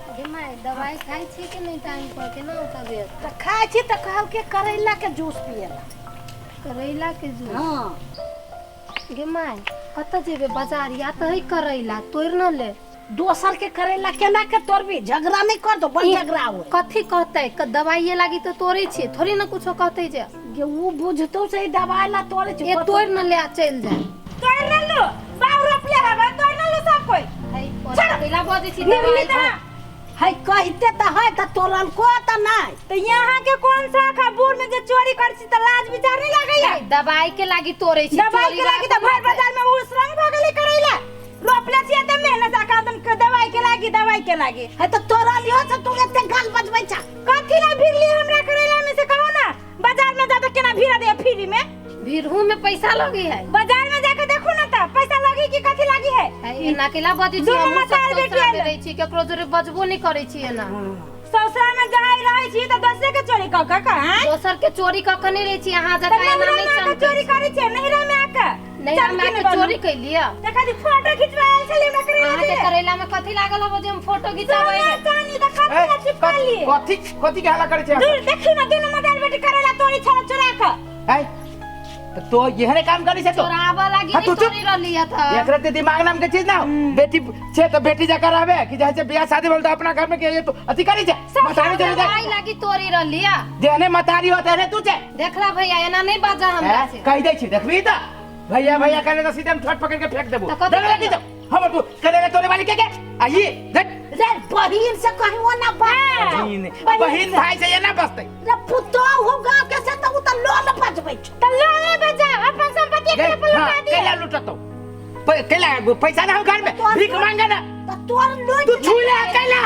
My दवाई खाई छी कि नहीं टाइम पर के ना तबियत तो खाई छी तो कहल के करेला के जूस पिएला। करेला के जूस? हां गे माय कत जेबे बाजार या तो है करेला तोड़ न ले। दोसर के करेला केना के तोड़बी? झगड़ा नहीं कर दो, बड़ झगड़ा हो। कथी कहते दवाई लागी तो तोड़े छी, थोड़ी ना कुछो कहते जे ये वो बुझतो से दवाई ला तोड़े छी। ये तोड़ न ले आ चल जाए। तोड़ न लो, बाऊ रोपले हवा तोड़ न लो सब कोई। है करेला बजे छी दवाई है कहते त है त तोरल को त नहीं। तो यहाँ के कौन सा खबूर में जो चोरी कर छी त लाज विचार नहीं लागैया? दवाई के लागी तोड़े छी। दवाई के लागी त भर बाजार में उस रंग भगले करेला। रोपले छी त मेहनत आकादन के दवाई के लागी है त तोरल हो त तू एते गाल बजबै छ। कथी ला भिरली हमरा करेला में से कहो ना। बाजार में जा त केना भीड़ दे फ्री में? भीड़हू में पैसा लगी है। बाजार में जाके देखो ना त पैसा लगी कि कथी लगी है? एना केला बजे छी हम सब सोचरा दे छी केकरो जोरे बजबो नहीं करे छी एना। ससुराल में जाई रही छी त दूसरे के चोरी क का हैं? दोसर के चोरी क के नहीं रही छी यहां जका एना नहीं चल चोरी करे छी नहिरा में आके। नहीं हम आके चोरी कर लिया। देखा दी फोटो खिंचवाएल छले में करेला के करेला में कथी लागल हो जे हम फोटो खिंचाबै है। जानी त कथी चिपका लिए। कथी के हल्ला करे छै? दूर देखी ना दोनों मोबाइल बेटी करेला तोरी छोरा चोरा का। है तो यहने काम करी छै तो चोरावा लागी नहीं चोरी र लिया था। एकरा ते दिमाग नाम के चीज ना बेटी छे तो बेटी जाकर आवे कि जैसे बियाह शादी बोलता अपना घर में के ये तो अधिकारी छे मतारी जरूर दवाई लागी तोरी र लिया। जेने मतारी होते ने तू छे देखला भैया एना नहीं बाजा हमरा से। कह दे छी देखबी त भैया भैया कहले तो सीधे हम ठोट पकड़ के फेंक देबो। लगी तो हम तू करेगा तोरे वाली के आई देख रे बहिन से कहू ना बहिन भाई से ये ना बसते रे पुतो होगा कैसे त उ त लोन बजबै छ। त लोने बजा अपन संपत्ति के लुटा दे। केला लुटतो केला पैसा ना हो घर में भीख मांगे ना त तोर लोन तू छुले केला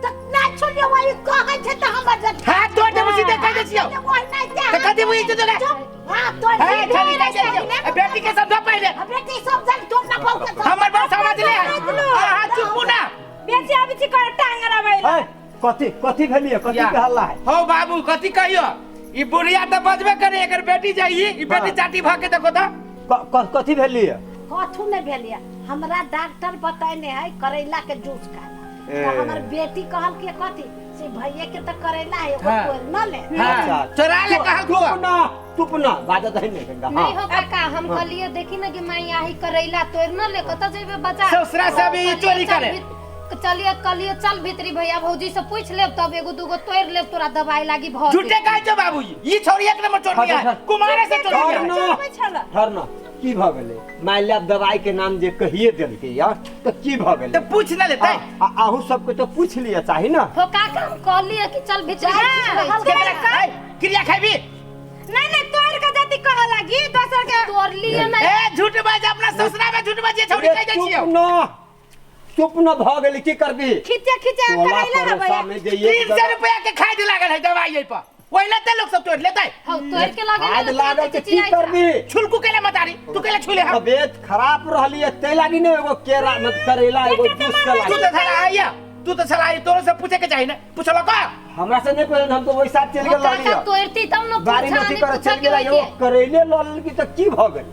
त ना छोड़े वही कहै छ त हमर जट। हां तो दे सीधे कह दे छियो वही नहीं दे। त कथि बुझी छ तोरा? हां तो है छली कह दे छियो बेटी के समझ पहले बेटी सब जन तो ना बहु के हमर बात समझ ले हां चुप ना बेची अभी छी कर टांगरा भाई। है कथी भेलिए कथी के हल्ला है? हो बाबू कथी कहियो ई बुढ़िया त बजबे करे एकर बेटी जाई ई बेटी चाटी भाग के देखो त कथी भेलिए? कथु नहीं भेलिया। हमरा डॉक्टर बताइने है करेला के जूस खाना। तो हमर बेटी कहल के कथी से भैया के त करेला है वो तोड़ न ले। हां चोरा ले कहल को चुप ना बाजत है नहीं। नहीं हो काका हम कहलिए देखी ना कि मैं यही करेला तोड़ न ले कत जेबे बाजार। ससुरा सब ई चोरी करे। चलिए कलिए चल भीतरी भैया भौजी से पूछ लेब तब एगो दूगो तोड़ लेब तोरा दवाई लागी भ। झूठे कहै छ बाबूजी ई छोरी एक नंबर चोरिया है कुमारे से चोरिया धरना की भ गेलै? मान ले दवाई के नाम जे कहिए देलके यार त की भ गेलै? त पूछ ना लेतै आहू सबके तो पूछ लिया चाहि ना। हो काका हम कहलिए कि चल भीतरी क्रिया खाबी नहीं तोड़ के जति कह लागी दोसर के तोड़ लिए ना। ए झूठ बाज अपना ससुरा में झूठ बाज छोरी कह दै छियो। चुप न भ गेली की करबी? खिचे करेला ना भैया 300 रुपया के खाद लागल है दवाई ए पर ओइला ते लोग सब तोड़ लेतै। हो तोड़ के खाद लागल त की करबी? छुलकू केले मतारी तू केले छुले हम तबियत खराब रहली ते लागी ने एगो केरा मत करेला एगो जूस के तू लागी। तो थला आइया तू तो चला तोरे से पूछे के चाहिए ना पूछलो का हमरा से नहीं कहल हम तो वही साथ चल गेल लागी। तोड़ती तब न बारी में कर चल गेला एगो करेले लल की त की भ गेल?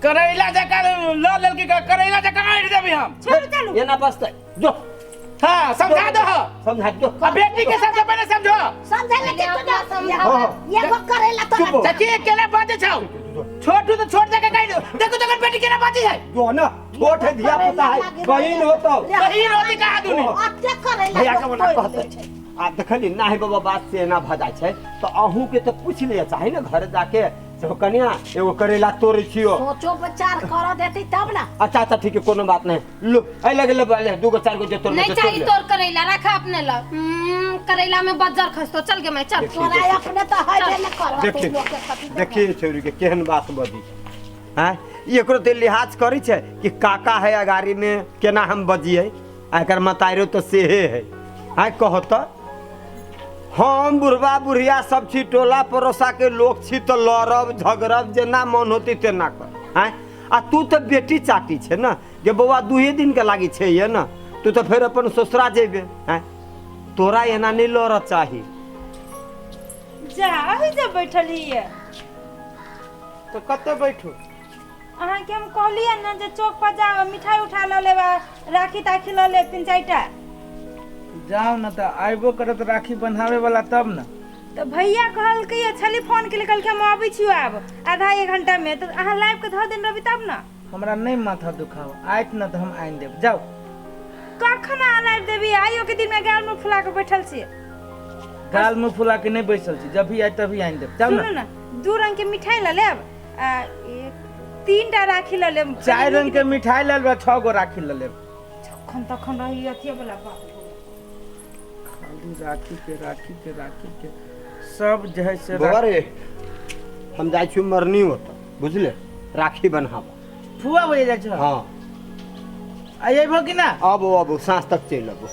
करेला जका ल लेल की करेला जका आइड देबी हम चलो ये ना बसते जो हां समझा दो समझा दो। अब बेटी के साथ पहले समझो समझे ले तो ये वो करेला तो चाची केले बाजे छौ छोटू तो छोड़ जगह कहि दो देखो तो बेटी केना बाजे है जो ना छोट है धिया पुता है बहिन हो तो वही रोटी का आदमी अत्ते करेला भैया के मना कहते आ देखली नाही बाबा बात से ना भजा छै तो अहू के तो पूछ लिया चाहे ना घर जाके से कन्या एगो करेला तोड़े छियो सोचो विचार कर देती तब ना। अच्छा अच्छा ठीक है कोनो बात नहीं लो ए लगे ले दू गो चार गो जे तोड़ नहीं चाहिए तोड़ करेला रखा अपने ल करेला में बज्जर खसतो चल के मैं चल तोरा अपने तो है न कर। देखिए छोरी के केहन बात बदी हैं एकरो ते लिहाज करी छै कि काका है अगारी में केना हम बजिए एकर मताइरो तो सेहे है आइ कहो तो हम बुढ़वा बुढ़िया सब छी टोला पड़ोसा के लोग छी तो लड़ब झगड़ब जेना मन होती तेना कर हैं आ तू तो बेटी चाटी छे ना जे बौआ 2 दिन के लागी छे ये ना तू तो फिर अपन ससुरा जेबे हैं तोरा एना नहीं लड़ चाही जा अभी जब बैठली है तो कते बैठो अहाँ के हम कहलिए ना जे चौक पर जाओ मिठाई उठा ल लेबा राखी ताखी ल ले 3-4टा जाओ ना तो आइबो करत राखी बन्हावे वाला तब ना। तो भैया कहल के छली फोन के कल के हम आबै छियो आब आधा एक घंटा में, तो अहाँ लाइव के धऽ देन रहबी तब ना। हमरा नहीं माथा दुखाओ, आइत ना तो हम आइन देब। जाओ कखन अहाँ लाइव देबी? आइयो के दिन में गाल में फुला के बैठल छी। गाल मुंह फुला के नहीं बैसल छी, जब भी आइ तभी आइन देब। जाओ सुनू ना। ना, 2 रंग के मिठाई ल लेब आ 3टा राखी ल लेब। 4 रंग के मिठाई ले लेब, 6 गो राखी ले लेब। जखन तखन रही अथिए वाला बात। खाली राखी के सब जे है से बाबा रे हम जाइ छी मरनी होता बुझले, राखी बन्हावा। फुआ भइए जाइ छ। हाँ आइबो कि ना? अब साँझ तक चलि अबो,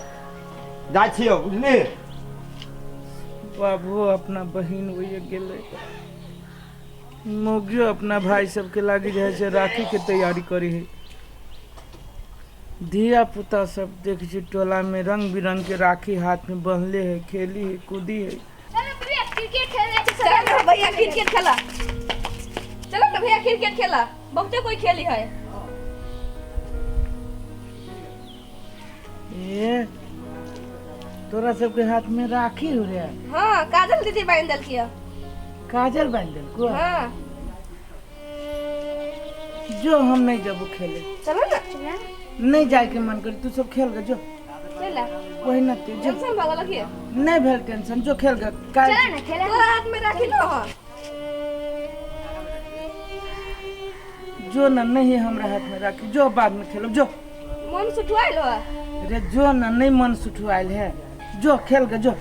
जाइ छियो बुझली। बाबू अपना बहिन वही गेले, मोगियो अपना भाई सबके लागी जे है से राखी के तैयारी करी है। धिया पुता सब देख छी टोला में रंग बिरंग के राखी हाथ में बंधले है, खेली है, कूदी है। चलो भैया क्रिकेट खेलने चलो भैया क्रिकेट खेला, चलो तो भैया क्रिकेट खेला, बहुते कोई खेली है। ये तोरा सबके हाथ में राखी हो रहा है? हाँ काजल दीदी बांध दल किया। काजल बांध दल को? हाँ जो हम नहीं जब खेले। चलो ना। नहीं जाए के मन कर, तू सब खेल गा जो। चला वही ना तू जो। टेंशन भागल किया। नहीं भेल टेंशन, जो खेल गा। काल चला ना खेला। तोरा हाथ में राखी लो। हाँ जो ना नहीं हमरा हाथ में राखी, जो बाद में खेलो जो। मन सुठवाइल हो। अरे जो ना नहीं मन सुठवाइल है, जो खेल गा जो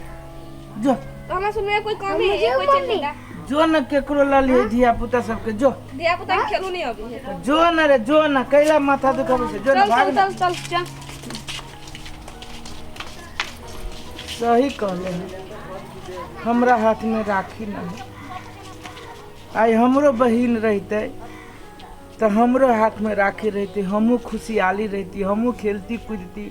जो। तो हमें सुनने कोई काम नहीं है, कोई चीज नहीं का। जो न केकरो ला लिए धिया पुता सबके जो। दिया पुता के खेलू नहीं अभी। जो न रे जो न, कैला माथा दुखावे से जो न चल भाग चल न। चल चल चल। सही कहले हैं, हमरा हाथ में राखी ना है। आई हमरो बहिन रहते तो हमरो हाथ में राखी रहती, हमहू खुशहाली रहती, हमहू खेलती कूदती।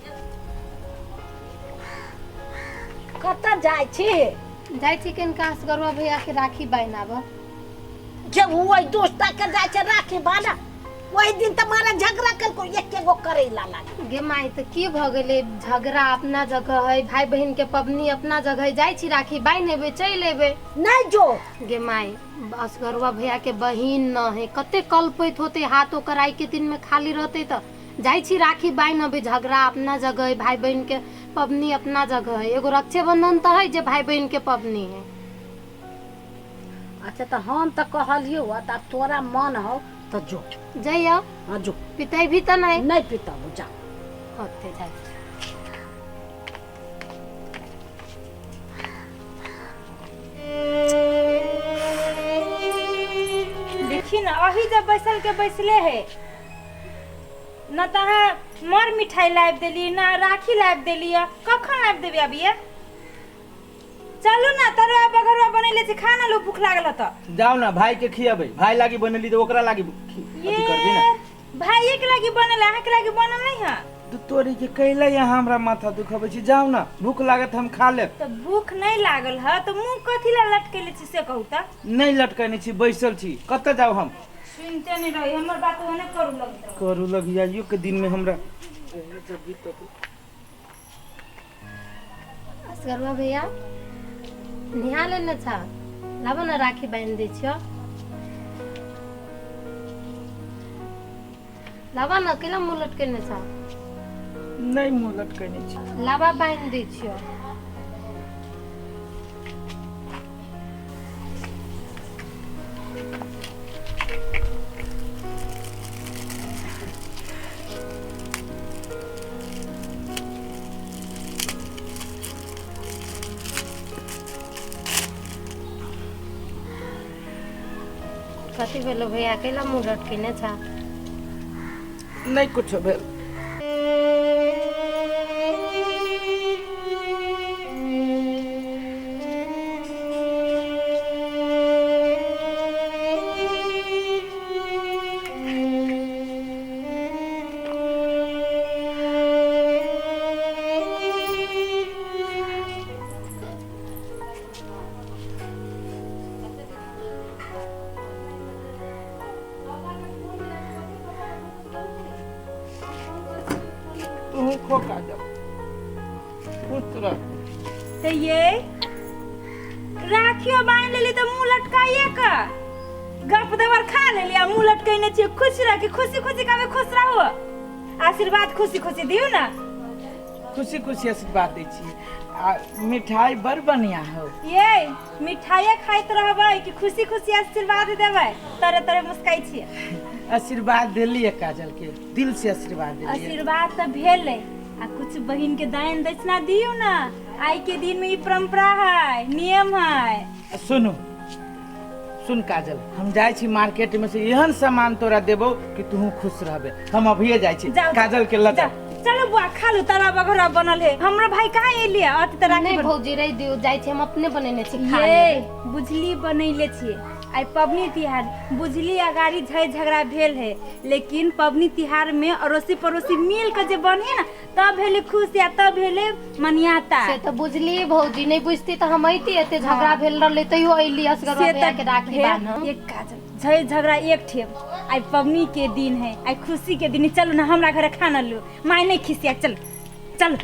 कत जाइ छी? जाइ छी किनका असगरवा भैया के राखी बान्हाब। जब वही दोस्ता के जाइ छै राखी बान्हा, वही दिन तुम्हारा झगड़ा कल एक गो करेला लागे। गे माई तो की भ गेले, झगड़ा अपना जगह है, भाई बहन के पबनी अपना जगह है। जाइ छी राखी बान्हेबे चल एबे। नहीं जो गे माई असगरवा भैया के बहिन न है, कते कल्पित होते, हाथ ओकर आई के दिन में खाली रहते तो जाइ छी राखी बान्हबे। झगड़ा अपना जगह है, भाई बहन के पबनी अपना जगह है। एगो रक्षाबंधन तो है जे भाई बहन के पबनी है। अच्छा तो हम तो कहलियो त तोरा मन हो तो जो। जइयो। हाँ जो। पिताई भी तो नहीं। नहीं पिता जा होते जाए। देखी ना अही जब बैसल के बैसले है न, तो मर मिठाई लाइव देली ना, राखी लाइव देली। कखन लाइव देबी अभी? चलू ना, तरुआ बघरुआ बनैले छी, खाना लो, भूख लागल त। जाओ ना, भाई के खियाबे। भाई लागी बनली तो ओकरा लागी ये अथी करबी ना। भाई के लागी बनल, अहाँ के लागी बनल नहीं है। तो तोरी के कैला यहाँ हमरा माथा दुखावे छी। जाओ ना, भूख लागत हम खा लेब। तो भूख नहीं लागल है तो मुंह कथी ला लटकेले छी से कहू त। नहीं लटकने छी, बैसल छी। कत जाओ हम? सुनते नहीं रही, हमर बात ओने करू लग जाइयो के दिन में हमरा। असगरवा भैया निहा लेने छ, लाबो ना राखी बांध दै छियो। लाबा ना, केला मुंह लटकेने छ? नहीं मुंह लटकने छी। लाबा बांध दै छियो। कथी भेलो भैया, केला मुंह लटकेने छ? नहीं कुछ भेल। खुश रह। तो ये राखियो बांध लेली तो मुंह लटकाइए का गप दबर खा ले लिया मुंह लटकैने छियै खुश रह के खुशी खुशी कावे खुश रहो आशीर्वाद खुशी खुशी दियो ना खुशी खुशी आशीर्वाद दै छी आ मिठाई बड़ बढ़िया हो ये मिठाई खाइत रहबै कि खुशी खुशी आशीर्वाद देबै तरे तरे मुस्काई छियै आशीर्वाद देलिए काजल के दिल से आशीर्वाद देलिए आशीर्वाद तो भेलै आ कुछ बहिन के दान दक्षिणा दियो ना आई के दिन में ई परंपरा है नियम है सुनु सुन काजल हम जाय छी मार्केट में से एहन सामान तोरा देबो कि तू खुश रहबे हम अभिये जाय छी जाओ, काजल के लगा चलो बुआ खा लो तारा बघरा बनल है हमरा भाई कहाँ एलिए अति तरह नहीं भौजी रही दियो जाय छी हम अपने बनेने छी खा ये लेबै बुझली बनैले छियै आई पबनी तिहार बुझली अगाड़ी झगड़ा भेल है लेकिन पबनी तिहार में अड़ोसी पड़ोसी मिल के जे बने ना तब भेले खुश या तब भेले मनियाता से तो बुझली भौजी नहीं बुझती तो हम ऐती एते झगड़ा भेल रहले तइयो अइली असगर भैया के राखी बांध एक काजल झगड़ा एक ठेम आई पबनी के दिन है आई खुशी के दिन चलो ना हमरा घर खाना लो माय नहीं खिसिया चल चल